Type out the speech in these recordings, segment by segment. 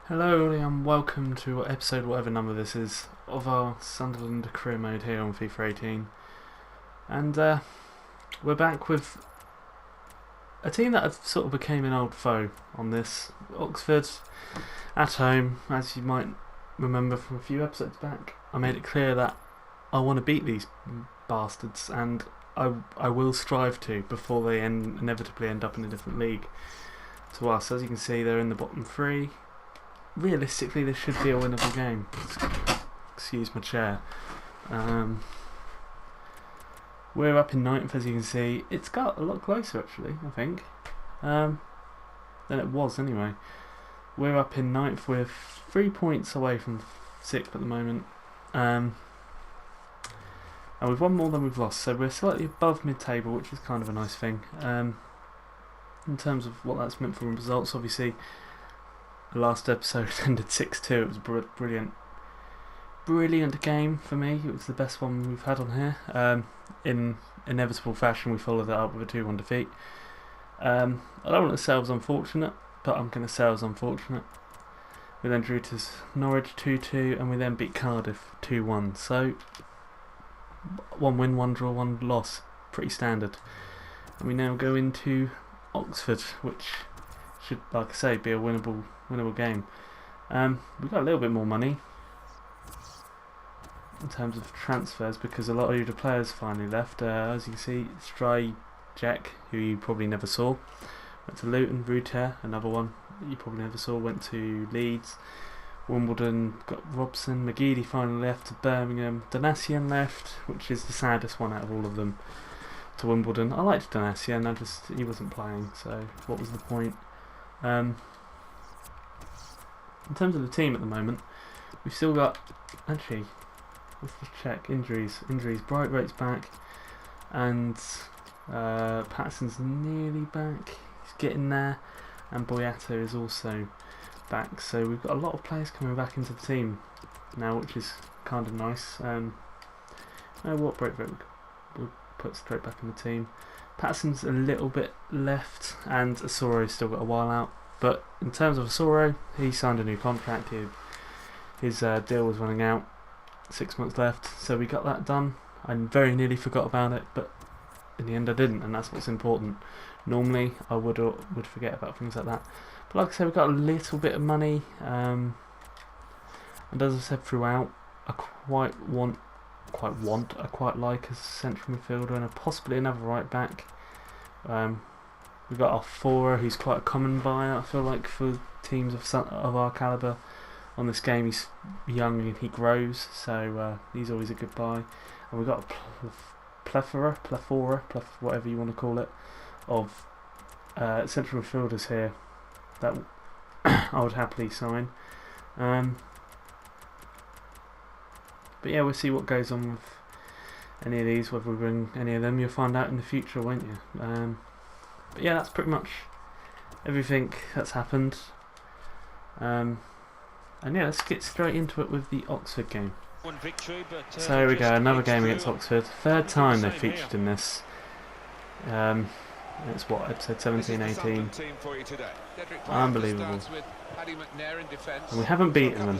Hello and welcome to episode whatever number this is of our Sunderland career mode here on FIFA18, and we're back with a team that sort of became an old foe on this. Oxford at home, as you might remember from a few episodes back. I made it clear that I want to beat these bastards, and I will strive to before they inevitably end up in a different league to us. As you can see, they're in the bottom three. Realistically, this should be a winnable game. Excuse my chair. We're up in 9th, as you can see. It's got a lot closer, actually, I think, than it was anyway. We're up in 9th. We're 3 points away from 6th at the moment. And we've won more than we've lost, so we're slightly above mid-table, which is kind of a nice thing. In terms of what that's meant for results, obviously, the last episode ended 6-2. It was a brilliant game for me. It was the best one we've had on here. In inevitable fashion, we followed that up with a 2-1 defeat. I don't want to say I was unfortunate, but I'm going to say I was unfortunate. We then drew to Norwich 2-2, and we then beat Cardiff 2-1. So, 1 win, 1 draw, 1 loss. Pretty standard. And we now go into Oxford, which should, like I say, be a winnable game. We've got a little bit more money in terms of transfers because a lot of the players finally left. As you can see, Stry Jack, who you probably never saw, went to Luton. Ruter, another one you probably never saw, went to Leeds. Wimbledon got Robson. McGeady finally left to Birmingham. Donatian left, which is the saddest one out of all of them, to Wimbledon. I liked Donatian, he wasn't playing, so what was the point? In terms of the team at the moment, we've still got, actually, let's just check, injuries. Brightrate's back, and Patterson's nearly back, he's getting there, and Boyato is also back, so we've got a lot of players coming back into the team now, which is kind of nice. Brightrate we'll put straight back in the team. Patterson's a little bit left, and Asoro's still got a while out. But in terms of Asoro, he signed a new contract. His deal was running out, 6 months left, so we got that done. I very nearly forgot about it, but in the end I didn't, and that's what's important. Normally I would forget about things like that. But like I said, we've got a little bit of money, and as I said throughout, I quite like a central midfielder and possibly another right back. We've got our Fora, who's quite a common buyer, I feel like, for teams of our calibre. On this game, he's young and he grows, so he's always a good buy. And we've got a plethora, whatever you want to call it, of central midfielders here that I would happily sign. But yeah, we'll see what goes on with any of these, whether we bring any of them. You'll find out in the future, won't you? But yeah, that's pretty much everything that's happened. And yeah, let's get straight into it with the Oxford game. So here we go, another game against Oxford. Third time they've featured in this. It's what, episode 17, 18. Unbelievable. And we haven't beaten them.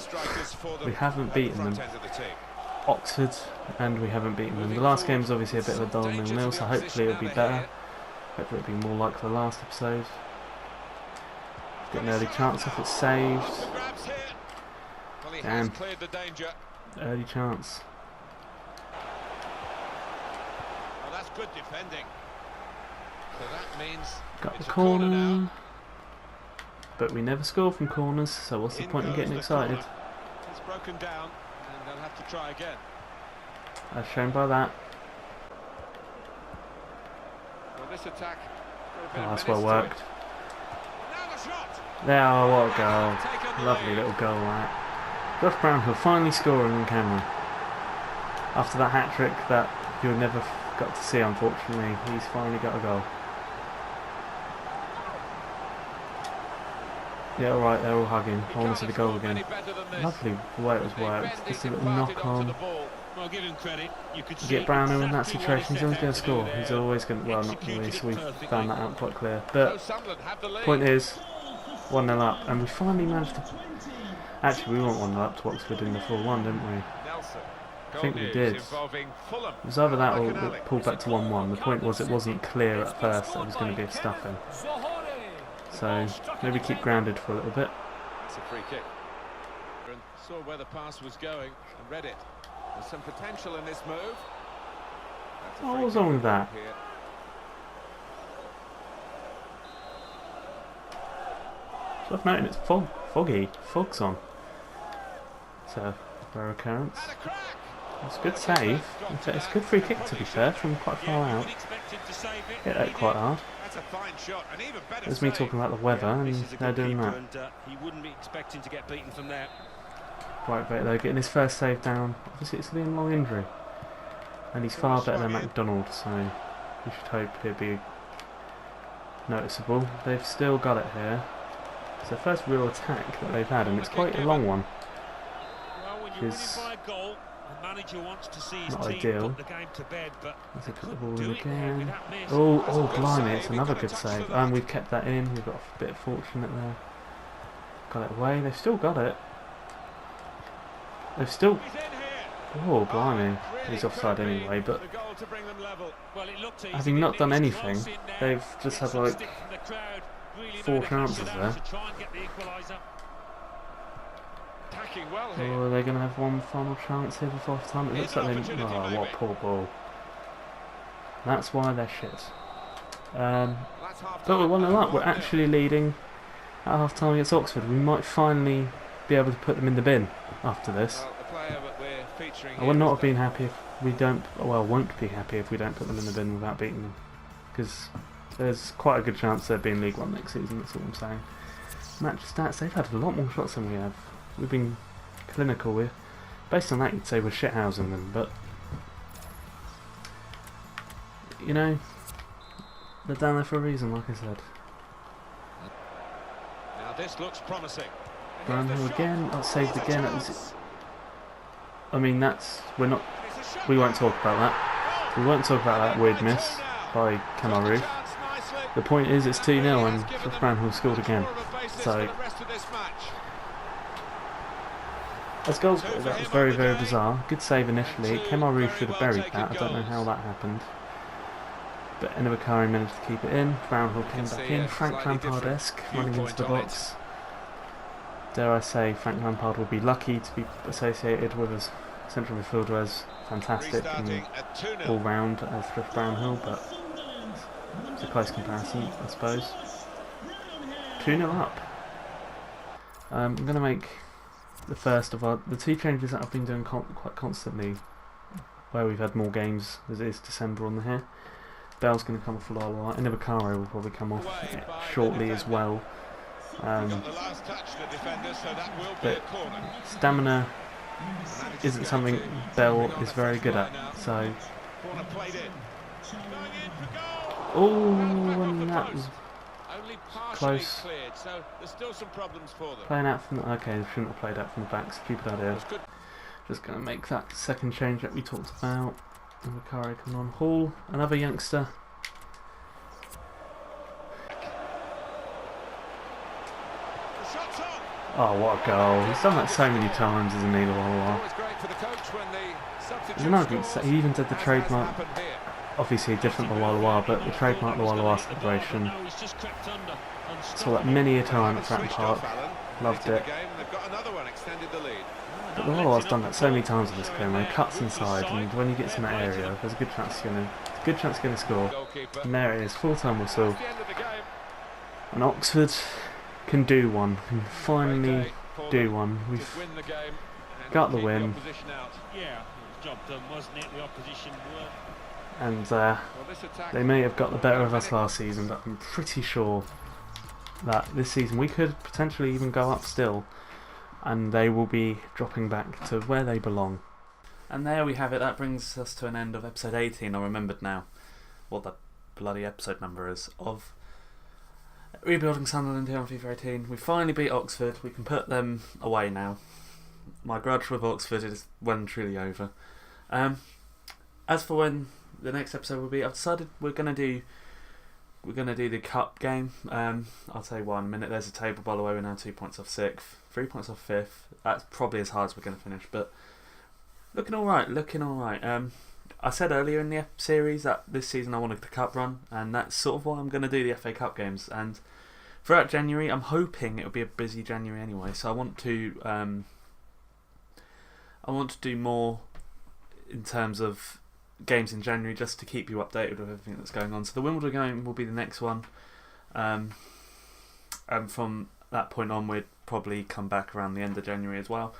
Oxford, and we haven't beaten them. The last game was obviously a bit of a dull 0-0, so hopefully it'll be better. Hopefully it'll be more like the last episode. Got an early chance if it's saved. Damn. Early chance. Well, that's good defending. So that means got the corner. But we never score from corners, so what's the point in getting excited? It's broken down, and they'll have to try again. As shown by that. Well, this attack. Oh, that's well worked. Now the shot. There, oh, what a goal. Lovely little goal, right? Josh Brownhill finally scoring on camera. After that hat-trick that you never got to see, unfortunately, he's finally got a goal. Yeah, alright, they're all hugging. I want to see the goal again. Lovely the way it was worked. Just a little knock on. You get Brownhill in that situation, he's always going to score. He's always going to, well, not always, so we've found that out quite clear. But, point is, 1-0 up, and we finally managed to Actually, we went 1-0 up to Oxford in the 4-1, didn't we? I think we did. It was either that or it pulled back to 1-1. The point was it wasn't clear at first that it was going to be a stuffing. So maybe keep grounded for a little bit. It's a free kick. Saw where the pass was going and read it. There's some potential in this move. Oh, what was wrong with that? So I've noticed it's foggy. Fog's on. It's a rare occurrence. It's a good save. It's a good free kick, to be fair, from quite far out. Hit that quite hard. There's me talking about the weather, and they're doing that. Right back though, getting his first save down. Obviously it's a long injury. And he's far better than McDonald, so we should hope he'll be noticeable. They've still got it here. It's the first real attack that they've had, and it's quite a long one. Which is not ideal. Let's put the ball in again. Oh, blimey, it's another good save. And we've kept that in, we've got a bit fortunate there. Got it away, they've still got it. They've still... Oh, blimey. He's offside anyway, but... having not done anything, they've just had like 4 chances there. Oh, are they going to have one final chance here before half time? It looks like they... Oh, what a poor ball. That's why they're shit. But we're 1-0 up. We're actually leading at half time against Oxford. We might finally be able to put them in the bin after this. I would not have been happy if we don't... Well, won't be happy if we don't put them in the bin without beating them. Because there's quite a good chance they'll be in League One next season, that's all I'm saying. Match stats, they've had a lot more shots than we have. We've been clinical with. Based on that, you'd say we're shithousing them, but... You know, they're down there for a reason, like I said. Now this looks promising. Brownhill again, that's saved again. I mean, we won't talk about that. We won't talk about that weird miss by Kamaru. The point is, it's 2-0 and Brownhill scored again. So, as goals go, that was very, very bizarre. Good save initially. Kamaru should have buried that. I don't know how that happened. But Bakari managed to keep it in. Brownhill came back in. Frank Lampard-esque, running into the box. Dare I say, Frank Lampard will be lucky to be associated with a central midfielder as fantastic and all round as Cliff Brownhill, but it's a close comparison, I suppose. 2-0 up. I'm going to make the first of the 2 changes that I've been doing quite constantly, where we've had more games as it is December on the here. Bell's going to come off for Lala, and Bakari will probably come off shortly as well. But stamina isn't something Bell is very good at, so... Oh, and that was close. Playing out from the... Okay, they shouldn't have played out from the back, stupid idea. Just going to make that second change that we talked about. And Bakari coming on. Hall, another youngster. Oh, what a goal. He's done that so many times, isn't he, There's an argument, he even did the trademark, obviously different Lawala, but the trademark Lawala celebration. Saw that many a time at Fratton Park, loved it. But Lawala's done that so many times in this game, he cuts inside, and when he gets in that area, there's a good chance he's going to score. And there it is, full-time whistle. And Oxford can do one, can finally do one. We've got the win, and they may have got the better of us last season, but I'm pretty sure that this season we could potentially even go up still, and they will be dropping back to where they belong. And there we have it. That brings us to an end of episode 18. I remembered now what the bloody episode number is of Rebuilding Sunderland here on FIFA18. We finally beat Oxford. We can put them away now. My grudge with Oxford is well and truly over. As for when the next episode will be, I've decided we're we're going to do the cup game. I'll tell you why in a minute. There's a table, by the way. We're now 2 points off 6th, 3 points off 5th. That's probably as hard as we're going to finish, but looking all right. I said earlier in the series that this season I wanted the cup run, and that's sort of why I'm going to do the FA Cup games. And throughout January, I'm hoping it'll be a busy January anyway. So I want to do more in terms of games in January, just to keep you updated with everything that's going on. So the Wimbledon game will be the next one, and from that point on, we'd probably come back around the end of January as well.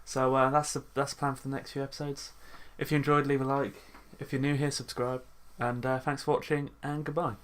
So that's the plan for the next few episodes. If you enjoyed, leave a like. If you're new here, subscribe. And thanks for watching, and goodbye.